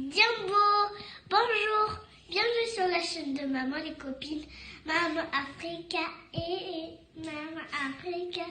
Jumbo, bonjour, bienvenue sur la chaîne de Maman les copines, Maman Africa et Maman Africa,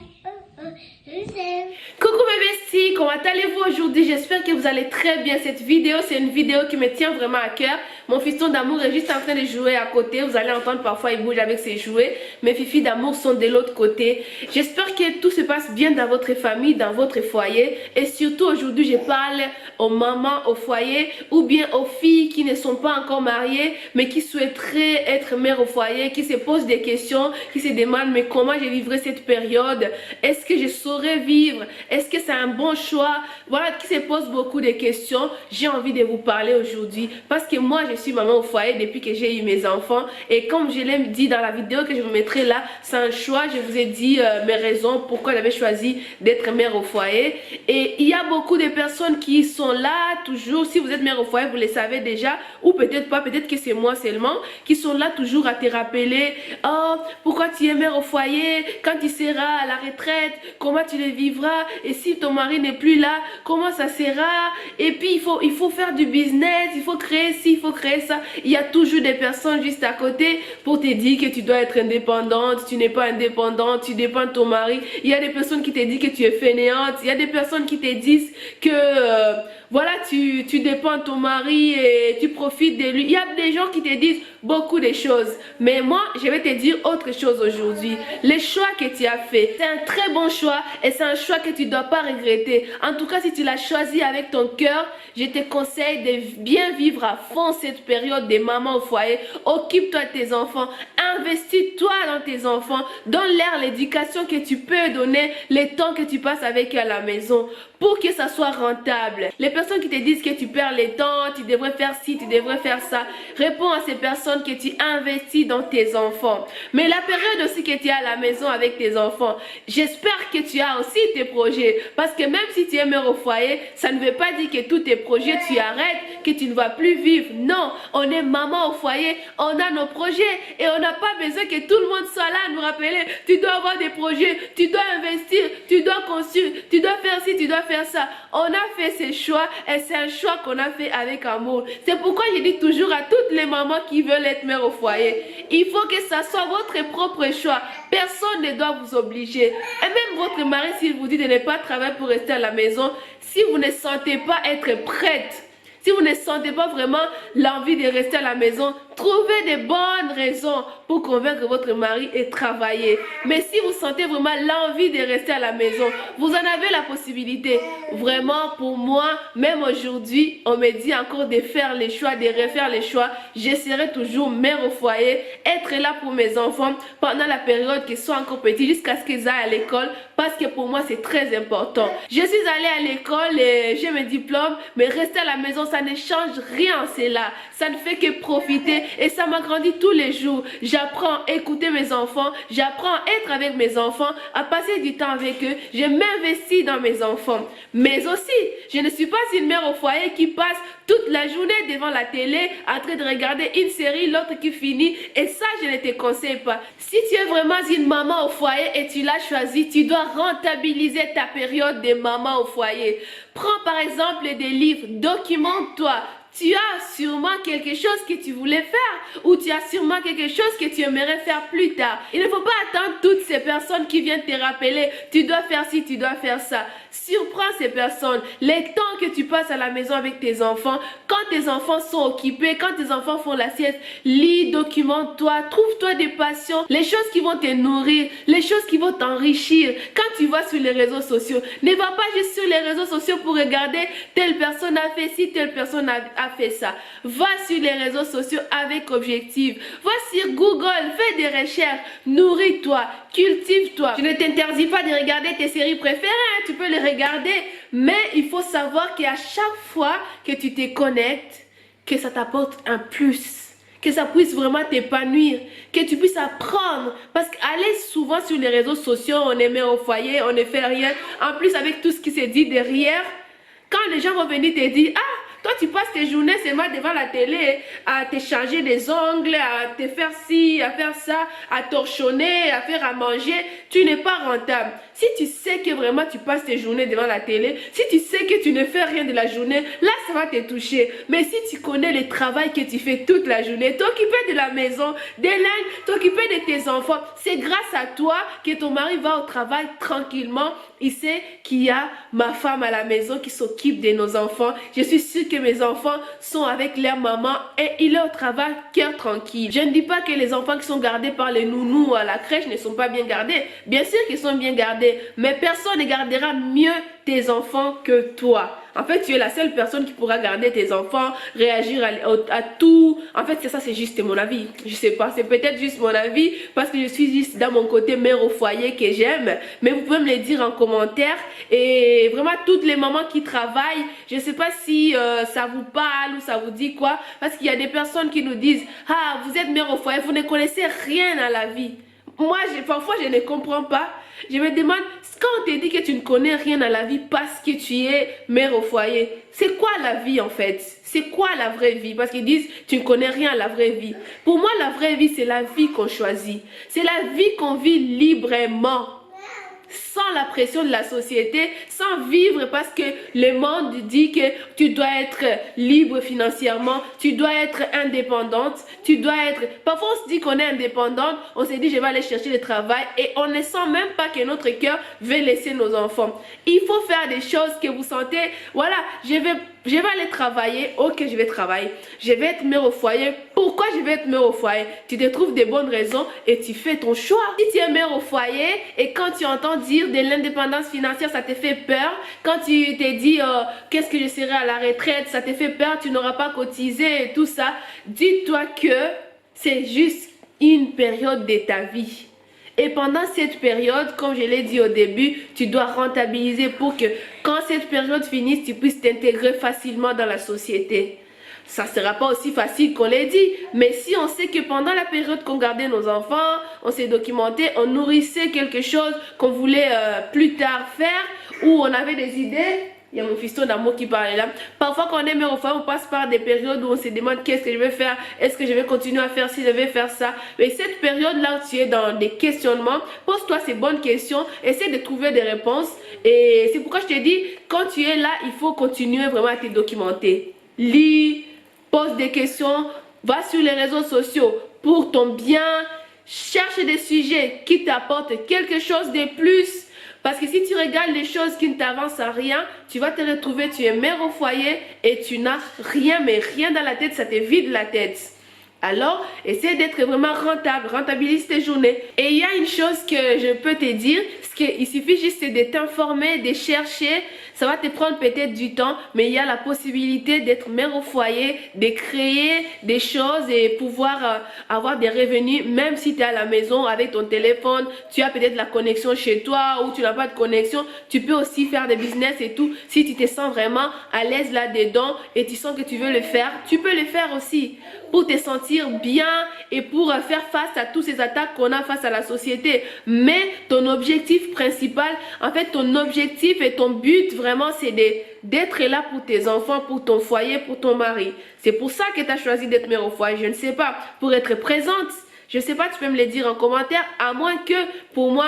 je vous aime. Coucou mes besties, comment allez-vous aujourd'hui? J'espère que vous allez très bien. Cette vidéo, c'est une vidéo qui me tient vraiment à cœur. Mon fiston d'amour est juste en train de jouer à côté. Vous allez entendre parfois il bouge avec ses jouets. Mes fifis d'amour sont de l'autre côté. J'espère que tout se passe bien dans votre famille, dans votre foyer. Et surtout aujourd'hui, je parle aux mamans au foyer ou bien aux filles qui ne sont pas encore mariées mais qui souhaiteraient être mères au foyer, qui se posent des questions, qui se demandent mais comment je vivrai cette période? Est-ce que je saurais vivre? Est-ce que c'est un bon choix? Voilà, qui se posent beaucoup de questions. J'ai envie de vous parler aujourd'hui parce que moi je suis maman au foyer depuis que j'ai eu mes enfants et comme je l'ai dit dans la vidéo que je vous mettrai là, c'est un choix. Je vous ai dit mes raisons pourquoi j'avais choisi d'être mère au foyer et il y a beaucoup de personnes qui sont là toujours. Si vous êtes mère au foyer, vous le savez déjà ou peut-être pas, peut-être que c'est moi seulement qui sont là toujours à te rappeler oh pourquoi tu es mère au foyer, quand tu seras à la retraite, comment tu le vivras, et si ton mari n'est plus là, comment ça sera, et puis il faut faire du business, il faut créer ci, il faut créer ça. Il y a toujours des personnes juste à côté pour te dire que tu dois être indépendante, tu n'es pas indépendante, tu dépends de ton mari. Il y a des personnes qui te disent que tu es fainéante, il y a des personnes qui te disent que voilà, tu dépends de ton mari et tu profites de lui. Il y a des gens qui te disent beaucoup de choses. Mais moi, je vais te dire autre chose aujourd'hui. Le choix que tu as fait, c'est un très bon choix et c'est un choix que tu ne dois pas regretter. En tout cas, si tu l'as choisi avec ton cœur, je te conseille de bien vivre à fond cette période de maman au foyer. Occupe-toi de tes enfants. Investis-toi dans tes enfants. Donne-leur l'éducation que tu peux donner, le temps que tu passes avec eux à la maison pour que ça soit rentable. Les personnes qui te disent que tu perds le temps, tu devrais faire ci, tu devrais faire ça, réponds à ces personnes que tu investis dans tes enfants. Mais la période aussi que tu es à la maison avec tes enfants, j'espère que tu as aussi tes projets. Parce que même si tu es mère au foyer, ça ne veut pas dire que tous tes projets tu arrêtes, que tu ne vas plus vivre. Non, on est maman au foyer, on a nos projets et on n'a pas besoin que tout le monde soit là à nous rappeler. Tu dois avoir des projets, tu dois investir, tu dois construire, tu dois faire ci, tu dois faire ça. On a fait ces choix et c'est un choix qu'on a fait avec amour. C'est pourquoi je dis toujours à toutes les mamans qui veulent être mères au foyer, il faut que ça soit votre propre choix. Personne ne doit vous obliger. Et même votre mari, s'il vous dit de ne pas travailler pour rester à la maison, si vous ne sentez pas être prête, si vous ne sentez pas vraiment l'envie de rester à la maison, trouvez des bonnes raisons pour convaincre votre mari et travailler. Mais si vous sentez vraiment l'envie de rester à la maison, vous en avez la possibilité. Vraiment, pour moi, même aujourd'hui, on me dit encore de faire les choix, de refaire les choix. Je serai toujours mère au foyer, être là pour mes enfants pendant la période qu'ils sont encore petits, jusqu'à ce qu'ils aillent à l'école, parce que pour moi, c'est très important. Je suis allée à l'école et j'ai mes diplômes, mais rester à la maison, ça ne change rien, c'est là. Ça ne fait que profiter et ça m'agrandit tous les jours. J'apprends à écouter mes enfants, j'apprends à être avec mes enfants, à passer du temps avec eux. Je m'investis dans mes enfants. Mais aussi, je ne suis pas une mère au foyer qui passe toute la journée devant la télé en train de regarder une série, l'autre qui finit. Et ça, je ne te conseille pas. Si tu es vraiment une maman au foyer et tu l'as choisi, tu dois rentabiliser ta période de maman au foyer. Prends par exemple des livres, documente-toi. Tu as sûrement quelque chose que tu voulais faire ou tu as sûrement quelque chose que tu aimerais faire plus tard. Il ne faut pas attendre toutes ces personnes qui viennent te rappeler tu dois faire ci, tu dois faire ça. Surprends ces personnes. Les temps que tu passes à la maison avec tes enfants, quand tes enfants sont occupés, quand tes enfants font la sieste, lis, documente-toi, trouve-toi des passions, les choses qui vont te nourrir, les choses qui vont t'enrichir. Quand tu vas sur les réseaux sociaux, ne va pas juste sur les réseaux sociaux pour regarder telle personne a fait ci, telle personne a fait ça. Va sur les réseaux sociaux avec objectif. Va sur Google, fais des recherches, nourris-toi, cultive-toi. Je ne t'interdis pas de regarder tes séries préférées, hein, tu peux les regarder, mais il faut savoir qu'à chaque fois que tu te connectes, que ça t'apporte un plus. Que ça puisse vraiment t'épanouir, que tu puisses apprendre. Parce qu'aller souvent sur les réseaux sociaux, on est mère au foyer, on ne fait rien. En plus, avec tout ce qui se dit derrière, quand les gens vont venir te dire, ah, Toi, tu passes tes journées seulement devant la télé à te changer des ongles, à te faire ci, à faire ça, à torchonner, à faire à manger. Tu n'es pas rentable. Si tu sais que vraiment tu passes tes journées devant la télé, si tu sais que tu ne fais rien de la journée, là, ça va te toucher. Mais si tu connais le travail que tu fais toute la journée, t'occuper de la maison, des linges, t'occuper de tes enfants, c'est grâce à toi que ton mari va au travail tranquillement. Il sait qu'il y a ma femme à la maison qui s'occupe de nos enfants. Je suis sûre que mes enfants sont avec leur maman et il est au travail cœur tranquille. Je ne dis pas que les enfants qui sont gardés par les nounous à la crèche ne sont pas bien gardés. Bien sûr qu'ils sont bien gardés, mais personne ne gardera mieux tes enfants que toi. En fait, tu es la seule personne qui pourra garder tes enfants, réagir à tout. En fait, c'est ça, c'est juste mon avis. Je sais pas, c'est peut-être juste mon avis parce que je suis juste dans mon côté mère au foyer que j'aime. Mais vous pouvez me le dire en commentaire. Et vraiment, toutes les mamans qui travaillent, je sais pas si ça vous parle ou ça vous dit quoi. Parce qu'il y a des personnes qui nous disent, ah, vous êtes mère au foyer, vous ne connaissez rien à la vie. Moi, parfois, je ne comprends pas. Je me demande, quand on te dit que tu ne connais rien à la vie parce que tu es mère au foyer, c'est quoi la vie en fait? C'est quoi la vraie vie? Parce qu'ils disent, tu ne connais rien à la vraie vie. Pour moi, la vraie vie, c'est la vie qu'on choisit. C'est la vie qu'on vit librement. Sans la pression de la société, sans vivre parce que le monde dit que tu dois être libre financièrement, tu dois être indépendante, tu dois être... Parfois on se dit qu'on est indépendante, on se dit je vais aller chercher le travail et on ne sent même pas que notre cœur veut laisser nos enfants. Il faut faire des choses que vous sentez, voilà, je vais aller travailler, ok je vais travailler, je vais être mère au foyer. Pourquoi je vais être mère au foyer? Tu te trouves des bonnes raisons et tu fais ton choix. Si tu es mère au foyer et quand tu entends dire de l'indépendance financière, ça te fait peur. Quand tu te dis qu'est-ce que je serai à la retraite, ça te fait peur, tu n'auras pas cotisé et tout ça. Dis-toi que c'est juste une période de ta vie. Et pendant cette période, comme je l'ai dit au début, tu dois rentabiliser pour que quand cette période finisse, tu puisses t'intégrer facilement dans la société. Ça ne sera pas aussi facile qu'on l'a dit, mais si on sait que pendant la période qu'on gardait nos enfants, on s'est documenté, on nourrissait quelque chose qu'on voulait plus tard faire, ou on avait des idées. Il y a mon fiston d'amour qui parle là. Parfois quand on est mère au foyer, on passe par des périodes où on se demande qu'est-ce que je vais faire, est-ce que je vais continuer à faire ci, je vais faire ça. Mais cette période-là où tu es dans des questionnements, pose-toi ces bonnes questions, essaie de trouver des réponses. Et c'est pourquoi je te dis, quand tu es là, il faut continuer vraiment à te documenter. Lis, pose des questions, va sur les réseaux sociaux pour ton bien, cherche des sujets qui t'apportent quelque chose de plus. Parce que si tu regardes les choses qui ne t'avancent à rien, tu vas te retrouver, tu es mère au foyer et tu n'as rien, mais rien dans la tête, ça te vide la tête. Alors, essaie d'être vraiment rentable, rentabilise tes journées. Et il y a une chose que je peux te dire, c'est qu'il suffit juste de t'informer, de chercher. Ça va te prendre peut-être du temps, mais il y a la possibilité d'être mère au foyer, de créer des choses et pouvoir avoir des revenus, même si tu es à la maison avec ton téléphone, tu as peut-être la connexion chez toi ou tu n'as pas de connexion, tu peux aussi faire des business et tout. Si tu te sens vraiment à l'aise là-dedans et tu sens que tu veux le faire, tu peux le faire aussi pour te sentir bien et pour faire face à toutes ces attaques qu'on a face à la société. Mais ton objectif principal, en fait ton objectif et ton but vraiment c'est d'être là pour tes enfants, pour ton foyer, pour ton mari. C'est pour ça que tu as choisi d'être mère au foyer, je ne sais pas, pour être présente. Je ne sais pas, tu peux me le dire en commentaire, à moins que pour moi,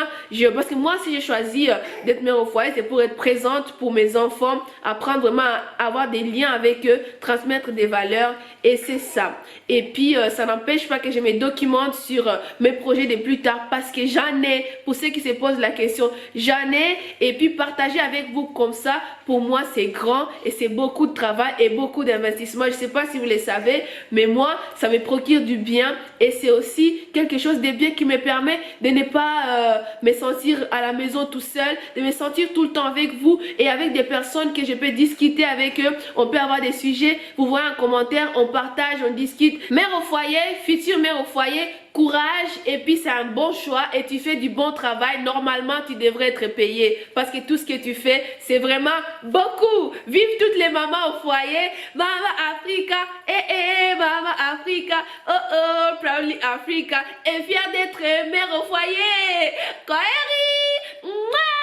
parce que moi si j'ai choisi d'être mère au foyer, c'est pour être présente pour mes enfants, apprendre vraiment à avoir des liens avec eux, transmettre des valeurs et c'est ça. Et puis ça n'empêche pas que je me documente sur mes projets de plus tard parce que j'en ai, pour ceux qui se posent la question, j'en ai et puis partager avec vous comme ça, pour moi c'est grand et c'est beaucoup de travail et beaucoup d'investissement. Je ne sais pas si vous le savez, mais moi ça me procure du bien et c'est aussi quelque chose de bien qui me permet de ne pas me sentir à la maison tout seul, de me sentir tout le temps avec vous et avec des personnes que je peux discuter avec eux. On peut avoir des sujets, vous voyez en commentaire, on partage, on discute. Mère au foyer, future mère au foyer, courage et puis c'est un bon choix et tu fais du bon travail. Normalement tu devrais être payé parce que tout ce que tu fais c'est vraiment beaucoup. Vive toutes les mamans au foyer. Mama Africa, Mama Africa, oh oh, proudly Africa et fière d'être mère au foyer. Kwaheri.